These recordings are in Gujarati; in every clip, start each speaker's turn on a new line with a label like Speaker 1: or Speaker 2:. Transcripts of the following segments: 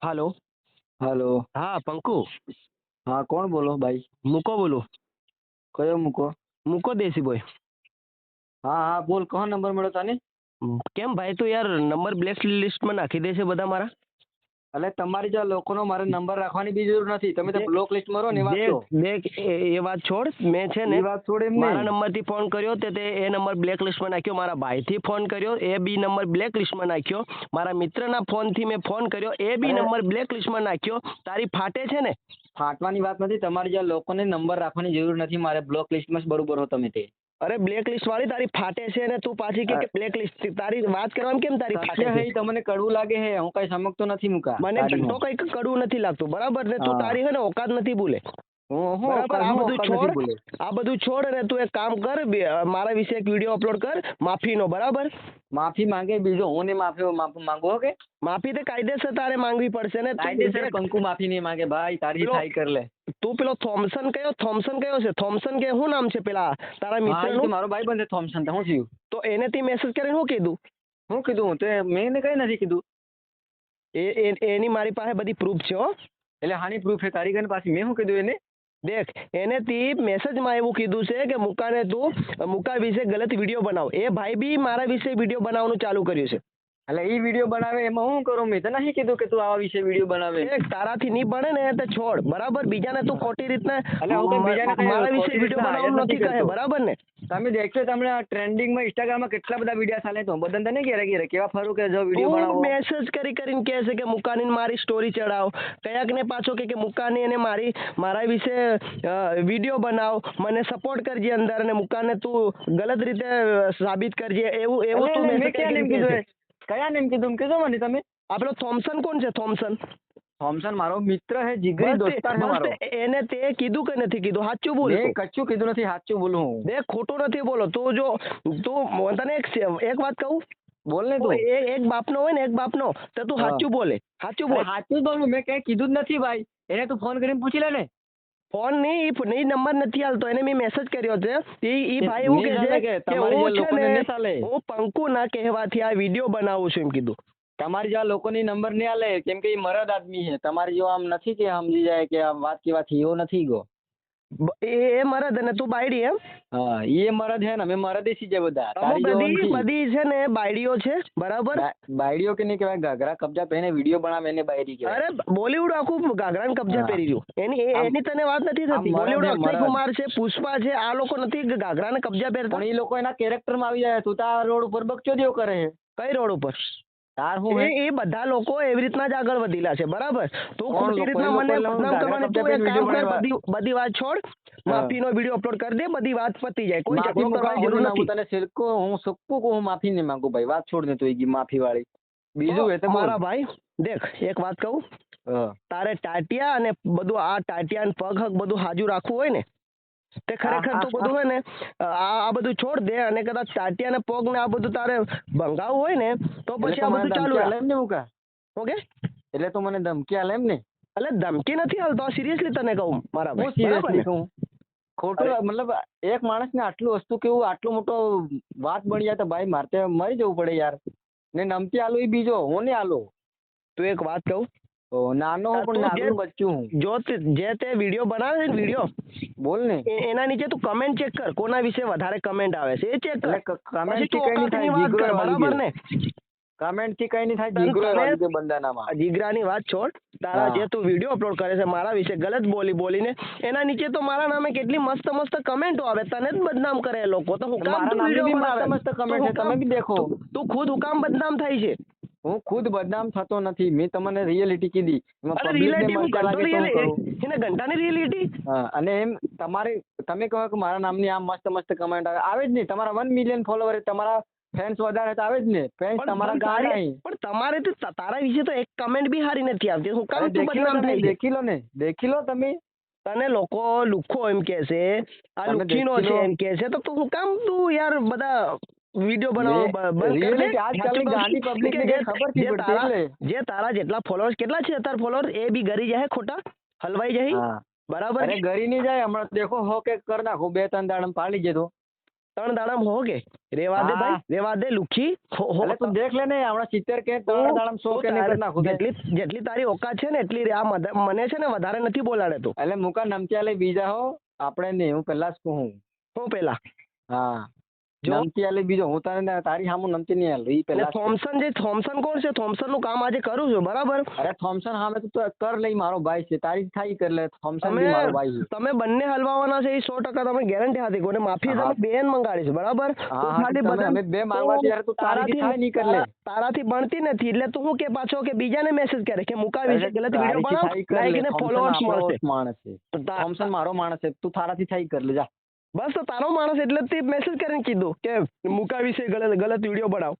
Speaker 1: હાલો.
Speaker 2: હાલો.
Speaker 1: હા પંકુ.
Speaker 2: હા, કોણ બોલો ભાઈ?
Speaker 1: મૂકો બોલું.
Speaker 2: કયો મૂકો?
Speaker 1: મૂકો દેશી બોય.
Speaker 2: હા હા, બોલ. કહો નંબર મળ્યો તને?
Speaker 1: કેમ ભાઈ તું યાર નંબર બ્લેક લિસ્ટમાં નાખી દે છે બધા મારા?
Speaker 2: એટલે તમારી જેવા લોકોનો મારે નંબર રાખવાની બી જરૂર નથી. તમે તો બ્લોક લિસ્ટ મારો ને એ વાત કહો.
Speaker 1: દેખ એ વાત છોડ. મેં છે ને
Speaker 2: એ વાત છોડ એમ
Speaker 1: મારા
Speaker 2: નહીં.
Speaker 1: નંબરથી ફોન કર્યો તે એ નંબર બ્લેક લિસ્ટમાં નાખ્યો. મારા ભાઈથી ફોન કર્યો એ બી નંબર બ્લેક લિસ્ટમાં નાખ્યો. મારા મિત્રના ફોનથી મેં ફોન કર્યો એ બી
Speaker 2: અરે
Speaker 1: નંબર બ્લેક લિસ્ટમાં નાખ્યો. તારી ફાટે છે ને?
Speaker 2: ફાટવાની વાત નથી. તમારી જેવા લોકોને નંબર રાખવાની જરૂર નથી. મારે બ્લોક લિસ્ટમાં જ બરોબર હો તમે તે.
Speaker 1: અરે બ્લેક લિસ્ટ વાળી તારી ફાટે છે ને તું પાછી કે બ્લેક લિસ્ટ તારી વાત કરવામાં કેમ તારી ફાટે
Speaker 2: સત્ય
Speaker 1: છે?
Speaker 2: હે તમને કડવું લાગે હે. હું કઈ સમજતો નથી મુકા.
Speaker 1: મને તો કઈ કડવું નથી લાગતું બરાબર ને તું
Speaker 2: હા.
Speaker 1: તારી છે ને ઓકાત નથી બોલે
Speaker 2: હું
Speaker 1: બરાબર. આ
Speaker 2: હું
Speaker 1: બધું
Speaker 2: ઓકાત નથી બોલે.
Speaker 1: છોડ, આ બધું છોડ અને તું એક કામ કર મારા વિશે એક વિડીયો અપલોડ કર માફીનો બરાબર.
Speaker 2: માફી માંગે બીજો હું ને માફી માંગો કે?
Speaker 1: માફી તો કાયદેસર તારે માંગવી પડશે ને.
Speaker 2: કાયદેસર પંકુ માફી નહીં માંગે ભાઈ. તારી થાય કર લે.
Speaker 1: તું પેલો થોમસન કયો છે? થોમસન કે શું નામ છે પેલા તારા
Speaker 2: હા,
Speaker 1: મિત્રનું?
Speaker 2: મારો ભાઈ બંધ થોમસન. શું થયું?
Speaker 1: તો એને તે મેસેજ કરીને શું કીધું?
Speaker 2: શું કીધું? તે મેં એને કઈ નથી કીધું.
Speaker 1: એની મારી પાસે બધી પ્રૂફ છે હો.
Speaker 2: એટલે હાની પ્રૂફ છે તારી કને પાછી? મેં શું કીધું એને?
Speaker 1: દેખ એને તી મેસેજમાં એવું કીધું છે કે મુકા વિશે ગલત વિડીયો બનાવ. એ ભાઈ બી મારા વિશે વિડીયો બનાવવાનું ચાલુ કર્યું છે.
Speaker 2: એટલે એ વિડીયો બનાવે એમાં હું કરું? મેં તો નહીં કીધું કે તું આવા વિશે વિડીયો બનાવે.
Speaker 1: દેખ તારાથી નહીં બને ને તો છોડ બરાબર. બીજાને તું ખોટી રીતના
Speaker 2: એટલે હું કઈ બીજાને કઈ
Speaker 1: મારા વિશે
Speaker 2: ખોટી
Speaker 1: વિડીયો
Speaker 2: રીતના
Speaker 1: બનાવવાનું
Speaker 2: નથી
Speaker 1: નથી કહે
Speaker 2: કરતો.
Speaker 1: બરાબર ને?
Speaker 2: તમે દેખશો તમને ટ્રેન્ડિંગમાં ઇન્સ્ટાગ્રામમાં કેટલા બધા વિડીયો ચાલે તો બધાને તને ઘેરે કેવા ફરું કે જો વિડીયો
Speaker 1: તું
Speaker 2: બનાવો.
Speaker 1: મેસેજ કરીને કહે છે કે મુકાની મારી સ્ટોરી ચડાવ. કયાક ને પાછો કે મુકાની અને મારા વિશે વિડીયો બનાવ, મને સપોર્ટ કરજે અંદર અને મુકાને તું ગલત રીતે સાબિત કરજે. એવું તું
Speaker 2: મેં
Speaker 1: મેસેજ
Speaker 2: ક્યાં નેમ કીધું? કયા નેમ કીધું કીધું મને તમે?
Speaker 1: આ પેલો થોમસન કોણ છે?
Speaker 2: થોમસન મારો મિત્ર હે, જીગરી દોસ્તાર હે મારો.
Speaker 1: એને તે કીધું કે નથી કીધું? સાચું બોલ.
Speaker 2: મેં કચ્છું કીધું નથી, સાચું બોલું હું.
Speaker 1: દેખ ખોટું નથી બોલો. તું તને એક વાત કહું.
Speaker 2: બોલ ને તું.
Speaker 1: એક બાપનો હોય ને એક બાપનો તો તું સાચું બોલે. સાચું બોલ.
Speaker 2: સાચું બોલું. મેં કઈ કીધું જ નથી ભાઈ. એને તું ફોન કરીને પૂછી લે ને.
Speaker 1: ફોન નહીં નંબર નથી હાલતો. એને મેં મેસેજ કર્યો છે. એ ભાઈ એવું કહે છે કે હું પંકુ ના કહેવાથી આ વિડીયો બનાવું છું એમ કીધું.
Speaker 2: તમારી જેવા લોકોની નંબર નહીં આલે કેમ કે એ મરદ આદમી છે. તમારી જેવો આમ નથી કે સમજી જાય કે આ વાત કેવાથી એવો નથી ગો.
Speaker 1: એ મરદ અને તું બાયડી એમ?
Speaker 2: હા, એ મરદ હે ને અમે મરદ સી છે બધા. તારી
Speaker 1: બધી છે ને બાયડીઓ છે બરાબર.
Speaker 2: બાયડીઓ કે નહીં કહેવાય. ઘાઘરા કબજા પહેરીને વિડીયો બનાવે એને બાયડી કહેવાય.
Speaker 1: અરે બોલીવુડ આખું ઘાઘરા કબજા પહેરી રહ્યું. એની તને વાત નથી થતી. બોલીવુડ અક્ષય કુમાર છે, પુષ્પા છે, આ લોકો નથી ઘાઘરા ને કબજા પહેરતા.
Speaker 2: પણ એ લોકો એના કેરેક્ટરમાં આવી જાય. તું તાર રોડ ઉપર બકચોદીઓ કરે છે.
Speaker 1: કઈ રોડ ઉપર?
Speaker 2: તાર હું
Speaker 1: એ બધા લોકો એવી રીતના જ આગળ વધેલા છે બરાબર. તું ખોટી રીતના મને બદનામ કરવાની. તું એક કામ કર, બધી વાત છોડ. માફીનો વિડીયો અપલોડ કરી દે. બધી વાત પતી જાય. કોઈ ઝઘડો કરવાની જરૂર નથી.
Speaker 2: તને સિલ્કો હું સક્કું હું માફી નહીં માંગુ ભાઈ. વાત છોડ ને તું માફી વાળી. બીજું એ તો
Speaker 1: મારા ભાઈ દેખ એક વાત કહું. તારે ટાટિયા અને બધું આ ટાટિયા પગ હક બધું હાજુ રાખવું હોય ને તે ખરેખર તું બધું હોય ને આ બધું છોડ દે. અને કદાચ ટાટિયા ને પગ ને આ બધું તારે ભંગાવવું હોય ને તો પછી આ બધું ચાલુ
Speaker 2: રાખ.
Speaker 1: ઓકે?
Speaker 2: એટલે તો મને ધમકી આલે એમ ને?
Speaker 1: એટલે ધમકી નથી હાલતો. સિરિયસલી તને કહું મારા ભાઈ.
Speaker 2: સિરિયસલી કહું. ખોટું મતલબ એક માણસને આટલું વસ્તુ કેવું આટલો મોટો વાત બની જાય તો ભાઈ મારે મરી જવું પડે યાર. ને નમતી આલું એ બીજો હું નહીં આલો.
Speaker 1: તું એક વાત કહું.
Speaker 2: નાનો હું પણ નાનું બચ્ચું હું.
Speaker 1: જો જે તે વિડીયો બનાવે છે ને વિડીયો
Speaker 2: બોલ ને
Speaker 1: એના નીચે તું કમેન્ટ ચેક કર. કોના વિશે વધારે કમેન્ટ આવે છે એ ચેક કર.
Speaker 2: કમેન્ટ થી કઈ નહીં થાય.
Speaker 1: બરાબર ને?
Speaker 2: કમેન્ટ થી કઈ નહીં થાય. જીગરો બંધાનામાં
Speaker 1: જીગરાની વાત છોડ. તારા જે તું વિડીયો અપલોડ કરે છે મારા વિશે ગલત બોલીને એના નીચે તો મારા નામે કેટલી મસ્ત કમેન્ટો આવે. તને જ બદનામ કરે એ લોકો. તો હું કામ તું વિડીયો બનાવે?
Speaker 2: મસ્ત કમેન્ટ છે તમે બી દેખો.
Speaker 1: તું ખુદ હું કામ બદનામ થાય છે?
Speaker 2: હું ખુદ બદનામ થતો નથી. મેં તમને રિયાલિટી કીધી.
Speaker 1: એને ઘંટાની રિયાલિટી.
Speaker 2: અને એમ તમે કહો કે મારા નામની આમ મસ્ત કમેન્ટ આવે જ નહીં. તમારા 1 મિલિયન ફોલોવર તમારા ફેન્સ વધારે તો આવે જ ને. ફેન્સ તમારા ગાળ નહીં.
Speaker 1: પણ તમારે તો તારા વિશે તો એક કમેન્ટ બી સારી નથી આવતી. હું કામ તું બદનામ થાય?
Speaker 2: દેખી લો તમે.
Speaker 1: તને લોકો લુખ્ખો એમ કે છે, આ લુખ્ખીનો છે એમ કે છે. તો હું કામ તું યાર બધા વિડીયો બનાવો બંધ કર દે. જે તારા જેટલા ફોલોઅર્સ કેટલા છે તારા ફોલોઅર્સ એ બી ગરી જાય ખોટા હલવાઈ જાય બરાબર.
Speaker 2: ગરી નહીં જાય. હમણાં દેખો હો કે કર નાખો 2-3 દાડા પાડી જતો.
Speaker 1: 3 દાડામાં હો કે રેવા દે ભાઈ, રેવા દે લુખી.
Speaker 2: એટલે તું દેખ લે ને હમણાં 70 કે 3 દાડામાં 100 કે નહીં કરી નાખું.
Speaker 1: જેટલી તારી ઓકાત છે ને એટલી આ મને છે ને વધારે નથી બોલાડે તું.
Speaker 2: એટલે મુકા નમત્યા લઈ બીજા હો આપણે નહીં, હું પેલા જ કહું.
Speaker 1: હું પેલા
Speaker 2: હા નમતી આલે બીજો, હું તને તારી સામું નમતી નહીં આલું. ઈ પેલા
Speaker 1: થોમસન કોણ છે? થોમસન નું કામ આજે કરું છું બરાબર.
Speaker 2: અરે થોમસન સામે તો કર લઈ, મારો ભાઈ છે, તારી થાય કર લે. થોમસન બી મારો ભાઈ છે. તમે
Speaker 1: બંને હલવાવાના છે એ 100% તમે ગેરંટી હતી. કોને માફી તમે બેન મંગાડી છે બરાબર.
Speaker 2: અમે બે માંગવા ત્યારે તું તારાથી થાય નહીં કર લે.
Speaker 1: તારાથી બનતી નથી એટલે તું શું કે પાછો કે બીજાને મેસેજ કરે કે મુકા વિશે ગલત વિડિયો બનાવ, લાઈક ને ફોલોઅર્સ મળશે.
Speaker 2: માણસ છે થોમસન, મારો માણસ છે, તું તારાથી થાય કર લે જા.
Speaker 1: બસ તો તારો માણસ એટલે તે મેસેજ કરીને કીધું કે મુકા વિશે ગલત વિડીયો બનાવ.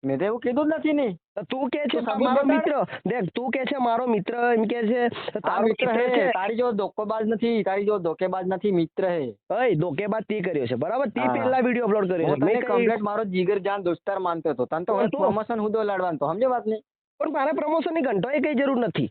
Speaker 2: મેં તો એવું કીધું જ નથી ને.
Speaker 1: તું કે છે મારો મિત્ર, દેખ તું કે છે મારો મિત્ર, એમ કે છે તારો મિત્ર છે.
Speaker 2: તારી જો ધોકેબાજ નથી, તારી જો ધોકેબાજ નથી, મિત્ર હે.
Speaker 1: ઓય ધોકેબાજ તી કર્યો છે બરાબર. તી પહેલા વિડીયો અપલોડ કર્યો છે.
Speaker 2: મેં કમ્પ્લીટ મારો જીગર જાન દોસ્તાર માનતો હતો. તને તો પ્રમોશન હુદો લાડવાનો તો સમજે વાત નહીં.
Speaker 1: પણ મારે પ્રમોશન ની ઘંટો કઈ જરૂર નથી.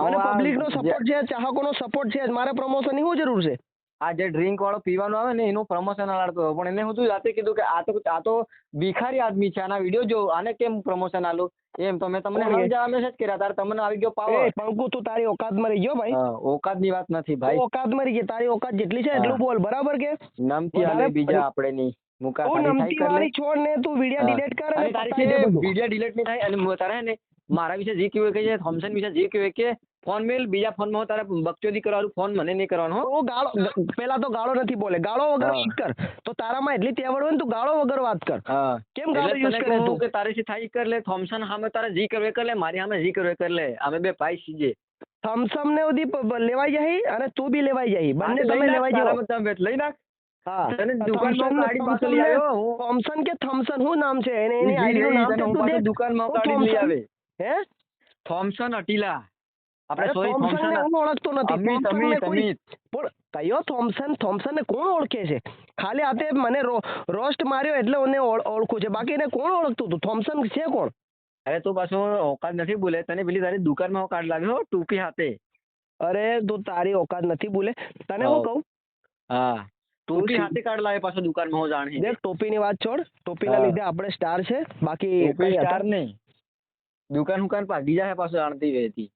Speaker 1: મને પબ્લિક નો સપોર્ટ છે, ચાહકો નો સપોર્ટ છે, મારે પ્રમોશન ની શું જરૂર છે?
Speaker 2: આ જે ડ્રિંક વાળો પીવાનું આવે ને એનું પ્રમોશન આલાડતો હતો, પણ એને હું જાતે કીધું કે આ તો ભિખારી આદમી છે, આના વિડીયો જો, આને કેમ પ્રમોશન આલું એમ. તો મેં તમને સમજાવવા મેસેજ કર્યા, તારે તમને આવી ગયો પાવર.
Speaker 1: પંકુ તું તારી ઓકાત માં રહી ગયો ભાઈ.
Speaker 2: ઓકાત ની વાત નથી ભાઈ,
Speaker 1: ઓકાત માં રહી ગઈ. તારી ઓકાત જેટલી છે એટલું બોલ બરાબર. કે
Speaker 2: નમતી આલે બીજા આપણે નહીં મુકા
Speaker 1: નમતી વાળી છોડ ને તું વિડીયો ડિલીટ કર.
Speaker 2: અને તારી વિડીયો ડિલીટ નહીં થાય. અને તારે ને મારા વિશે જે કેવું કે છે, થોમસન વિશે જે કેવું કે ફોન મેલ, બીજા ફોન માં તારે બકચોદી કરવાનું, ફોન મને નહીં કરવાનો.
Speaker 1: ઓ ગાળો પેલા તો ગાળો નથી બોલે, ગાળો વગર વાત કર. તો તારામાં એટલી તેવડ હોય ને તું ગાળો વગર વાત કર. કેમ ગાળો યુઝ કરે તું?
Speaker 2: કે તારે થી થાય કર લે. થોમસન સામે તારે જી કરવે કર લે, મારી સામે જી કરવે કર લે. અમે બે ભાઈ છીએ.
Speaker 1: થોમસન ને ઉધી લેવાઈ જાય અને તું બી લેવાઈ જાય, બંને તમે લેવાઈ જાવ.
Speaker 2: તમે લઈ નાખ.
Speaker 1: હા થોમસન કે થોમસન શું નામ છે? એની આઈડી નું નામ તો તું દે.
Speaker 2: દુકાનમાં કાઢી લઈ આવે. હે થોમસન અટીલા. આપણે સોરી થોમસન
Speaker 1: હું ઓળખતો નથી.
Speaker 2: પણ
Speaker 1: કયો થોમસન? થોમસન ને કોણ ઓળખે છે? ખાલી આતે મને રોસ્ટ માર્યો એટલે મને ઓળખું છે, બાકી એને કોણ ઓળખતું હતું? થોમસન છે કોણ?
Speaker 2: અરે તું પાછો ઓકાત નથી બોલે. તને પેલી તારી દુકાનમાં કાર્ડ લાવ્યો ટોપી હાથે.
Speaker 1: અરે તું તારી ઓકાત નથી બોલે. તને હું કહું?
Speaker 2: હા ટોપી હાથે કાર્ડ લાવે પાછો દુકાનમાં. હું જાણી
Speaker 1: દેખ ટોપી ની વાત છોડ. ટોપી ના લીધે આપણે સ્ટાર છે, બાકી
Speaker 2: સ્ટાર નહીં. દુકાન ભાગી જાય પાછો જાણતી રહેતી.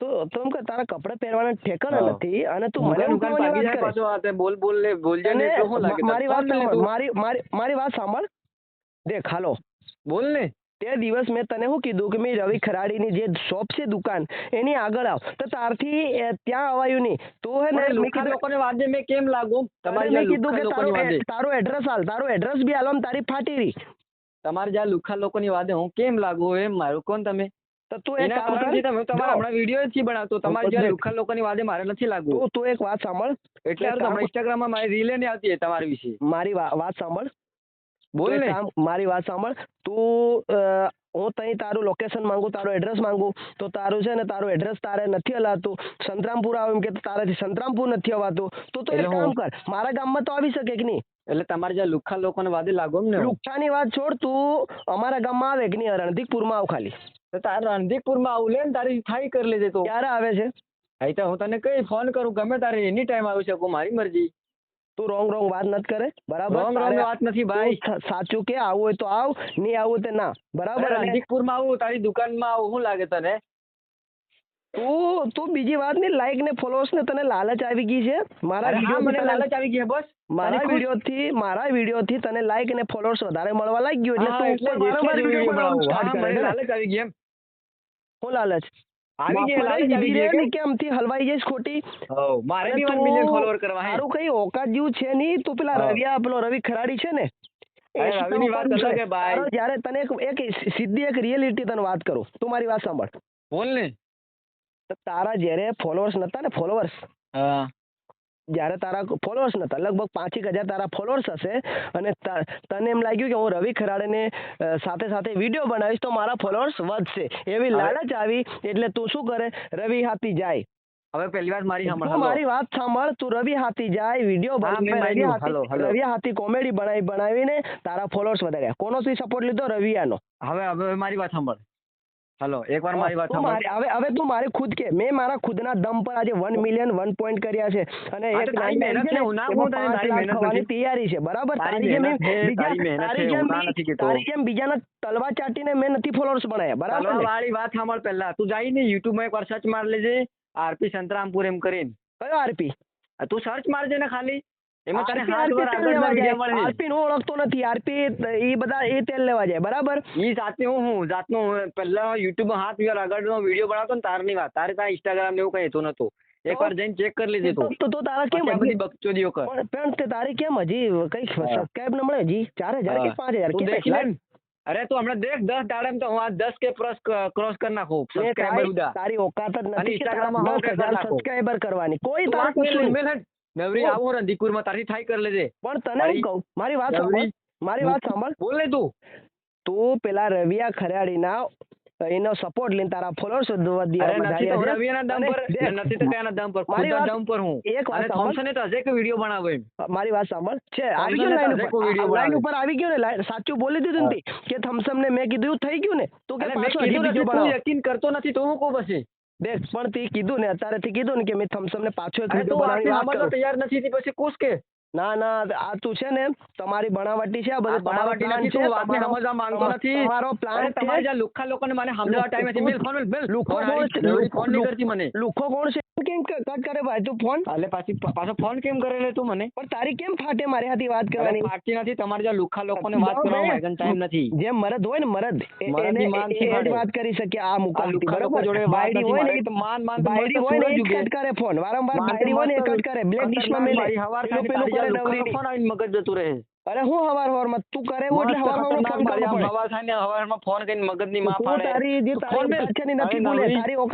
Speaker 1: તો તમ કે તારા કપડા પહેરવાના ઠેકાણા નથી અને તું મને
Speaker 2: દુકાન ભાગી જાય પાછો. આ બોલ લે બોલજે ને તો શું લાગે?
Speaker 1: મારી વાત સાંભળ. દેખ હાલો
Speaker 2: બોલ ને.
Speaker 1: તે દિવસ મેં તને શું કીધું કે મેં રવિ ખરાડીની જે શોપ છે દુકાન એની આગળ આવ. તો તારથી ત્યાં અવાયું નહીં. તો હે ને
Speaker 2: લુખા લોકોને વાદે મેં કેમ લાગુ? તમારે
Speaker 1: મેં કીધું કે તારું એડ્રેસ હાલ, તારું એડ્રેસ બી હાલો, તારી ફાટી રહી.
Speaker 2: તમારે જ્યાં લુખા લોકોની વાદે હું કેમ લાગુ એમ મારું કોણ તમે?
Speaker 1: તો તું એક કામ કર,
Speaker 2: તમે તમારા હમણાં વિડીયો જ બનાવતો. તમારે જ્યાં લુખા લોકોની વાદે મારે નથી લાગુ.
Speaker 1: તું એક વાત સાંભળ.
Speaker 2: એટલે હમણાં ઇન્સ્ટાગ્રામમાં મારી રીલે નહીં આવતી તમારી વિશે.
Speaker 1: મારી વાત સાંભળ.
Speaker 2: બોલ ને.
Speaker 1: મારી વાત સાંભળ. તું હું તઈ તારું લોકેશન માંગુ, તારું એડ્રેસ માંગુ, તો તારું છે ને તારું એડ્રેસ તારે નથી હલાતું. સંતરામપુર આવું એમ કે તારાથી સંતરામપુર નથી હવાતું. તો એક કામ કર, મારા ગામમાં તો આવી શકે કે નહીં?
Speaker 2: એટલે તમારે જ્યાં લુખા લોકોને વાદે લાગો ને.
Speaker 1: લુખાની વાત છોડ, તું અમારા ગામમાં આવે કે નહીં? રણધીકપુરમાં આવ ખાલી.
Speaker 2: તો તારે રણધીકપુરમાં આવું લે ને, તારી થાય કરી લેજે. તો
Speaker 1: ક્યારે આવે છે?
Speaker 2: અહીં તો હું તને કઈ ફોન કરું, ગમે તારે એની ટાઈમ આવી શકું, મારી મરજી.
Speaker 1: તું રોંગ વાત નથી કરે બરાબર.
Speaker 2: રોંગ વાત નથી ભાઈ.
Speaker 1: સાચું કે આવું હોય તો આવ, નહીં આવું તો ના બરાબર.
Speaker 2: રણધીકપુરમાં આવું, તારી દુકાનમાં આવું, શું લાગે તને?
Speaker 1: તું બીજી વાત નહીં, લાઈક ને ફોલોઅર્સ ને તને લાલચ આવી ગઈ છે. મારા
Speaker 2: મને લાલચ આવી ગઈ બસ.
Speaker 1: મારા વિડીયો થી તને લાઈક અને ફોલોઅર્સ વધારે મળવા લાગી ગયું એટલે તું
Speaker 2: લાલચ આવી ગઈ એમ.
Speaker 1: હું લાલચ કેમ થી હલવાઈ જઈશ ખોટી?
Speaker 2: મારે બી 1 મિલિયન ફોલોવર કરવા.
Speaker 1: તારું કઈ ઓકાત જેવું છે નહીં. તું પેલા રવિ ખરાડી છે ને, જયારે તને એક સીધી એક રિયલિટી તને વાત કરું. તું મારી વાત સાંભળ.
Speaker 2: બોલ ને.
Speaker 1: તારા જયારે ફોલોઅર્સ નતા ને, ફોલોઅર્સ જયારે તારા ફોલોઅર્સ નતા, લગભગ 5,000 તારા ફોલોઅર્સ હશે, અને તને એમ લાગ્યું કે હું રવિ ખરાડેને સાથે સાથે વિડીયો બનાવીશ તો મારા ફોલોઅર્સ વધશે, એવી લાલચ આવી. એટલે તું શું કરે? રવિ હાથી જાય.
Speaker 2: હવે પહેલી વાર
Speaker 1: મારી વાત સાંભળ. તું રવિ હાથી જાય, વિડીયો રવિ હાથી કોમેડી બનાવીને તારા ફોલોઅર્સ વધાર્યા. કોનો સપોર્ટ લીધો? રવિયાનો.
Speaker 2: હવે મારી વાત સાંભળ. હલો એકવાર મારી વાત સાંભળ.
Speaker 1: હવે તું મારે ખુદ કે મેં મારા ખુદના દમ પર આજે 1 મિલિયન 1 પોઈન્ટ કર્યા છે અને
Speaker 2: હા, તો
Speaker 1: એક
Speaker 2: તારી
Speaker 1: નાની
Speaker 2: મહેનત છે, હું ના કહું તને તારી મહેનત
Speaker 1: થવાની
Speaker 2: નથી.
Speaker 1: તૈયારી છે બરાબર.
Speaker 2: તારી મહેનત છે, તારી મહેનત છે, હું ના નથી કહેતો.
Speaker 1: તારી જેમ બીજાના તલવા ચાટીને મેં નથી ફોલોઅર્સ બનાવ્યા બરાબર
Speaker 2: તલવાર
Speaker 1: ને?
Speaker 2: વાળી વાત સાંભળ પહેલા. તું જાય ને યુટ્યુબમાં એકવાર સર્ચ માર લેજે આરપી સંતરામપુર એમ કરીને.
Speaker 1: કયો આરપી?
Speaker 2: તું સર્ચ મારજે ને ખાલી, એમાં તને 7 વાર આગળના વિડીયો મળે.
Speaker 1: આરપી નો ઓળખતો નથી. આરપી એ બધા એ તેલ લેવા જાય બરાબર.
Speaker 2: ઈ જાતનો હું પહેલા યુટ્યુબમાં 7 વાર આગળનો વિડીયો બનાવતો ને તારની વાત. તારે ત્યાં ઇન્સ્ટાગ્રામ ને એવું કઈ હતું નતું. એકવાર જઈને ચેક કરી લેજે તું.
Speaker 1: તો તારા કેમ
Speaker 2: પછી આ બધી બકચોદીઓ કર.
Speaker 1: પણ તે તારી કેમ હજી કઈ સબસ્ક્રાઇબ ન મળે હજી 4000 કે 5000
Speaker 2: તું
Speaker 1: કે
Speaker 2: દેખી લે ને. અરે તું હમણાં દેખ 10 દાડામાં તો હું આ 10 કે ક્રોસ કરી નાખું સબસ્ક્રાઇબર ઉડા.
Speaker 1: તારી ઓકાત જ
Speaker 2: અને
Speaker 1: નથી
Speaker 2: ઇન્સ્ટાગ્રામમાં
Speaker 1: 10,000 સબસ્ક્રાઇબર કરવાની. કોઈ
Speaker 2: તું
Speaker 1: તારા
Speaker 2: વાત નહીં લે, મેલ હેડ. નવરી આવો રંધીપુરમાં તારી થાય કરી લેજે.
Speaker 1: પણ તને હું કહું મારી વાત સાંભળ. મારી વાત સાંભળ.
Speaker 2: બોલ ને તું.
Speaker 1: તું પેલા રવિયા ખરાડીના એનો સપોર્ટ લઈને તારા ફોલોઅર્સ વધી
Speaker 2: અરે નથી તો રવિયાના દમ પર, નથી તો કયાના દમ પર, ખુદના દમ પર હું.
Speaker 1: એક વાત
Speaker 2: અને થોમસને તો હજે કે વિડીયો બનાવો એમ.
Speaker 1: મારી વાત સાંભળ છે આવી ગયો લાઈન ઉપર આવી ગયો ને સાચું બોલી દીધું ને કે થમ્સઅપ ને મેં કીધું થઈ ગયું ને તો કે
Speaker 2: મેં કીધું નથી, તું યકીન કરતો નથી તો હું કહું પછી.
Speaker 1: દેખ પણ તે કીધું ને અત્યારેથી કીધું ને કે મેં થમ્સઅપ ને પાછો એક
Speaker 2: વિડીયો
Speaker 1: વિડીયો બનાવી વાત કરું.
Speaker 2: તૈયાર નથી થી પછી કોસ કે
Speaker 1: ના આ તું છે ને તમારી બનાવટી છે આ બધું
Speaker 2: બનાવટી નથી, તું વાતને સમજવા માંગતો નથી.
Speaker 1: તમારો પ્લાન
Speaker 2: તમારા જ્યાં લુખ્ખા લોકોને મને સમજાવવા ટાઈમ નથી. મેલ ફોન મેલ
Speaker 1: લુખ્ખો
Speaker 2: ફોન નહીં કરતી મને.
Speaker 1: લુખ્ખો કોણ છે કેમ કટ કરે ભાઈ તું ફોન?
Speaker 2: એટલે પાછો ફોન કેમ કરે લે તું મને?
Speaker 1: પણ તારી કેમ ફાટે મારી હાથી વાત કરવાની?
Speaker 2: ફાટતી નથી. તમારા જ્યાં લુખ્ખા લોકોને વાત કરવા માંગવાનો ટાઈમ નથી.
Speaker 1: જેમ મરદ હોય ને મરદ એને વાત કરી શકે આ મુકામથી બરોબર.
Speaker 2: જોડે
Speaker 1: બાયડી હોય ને
Speaker 2: તો માન
Speaker 1: બાયડી હોય ને એ કટ કરે ફોન વારંવાર. બાયડી હોય ને એ કટ કરે બ્લેક ડિશમાં મેલે પેલું કરે નવરી
Speaker 2: ફોન આવીને મગજ જતું રહે.
Speaker 1: અરે હું હવારમાં તું કરે એવું એટલે હવારમાં ફોન કરવો પડે.
Speaker 2: હવાર થાય ને હવારમાં ફોન કરીને મગજની માં
Speaker 1: તું તારી જે તારી ઓકાત છે ને નથી બોલે તારી ઓકાત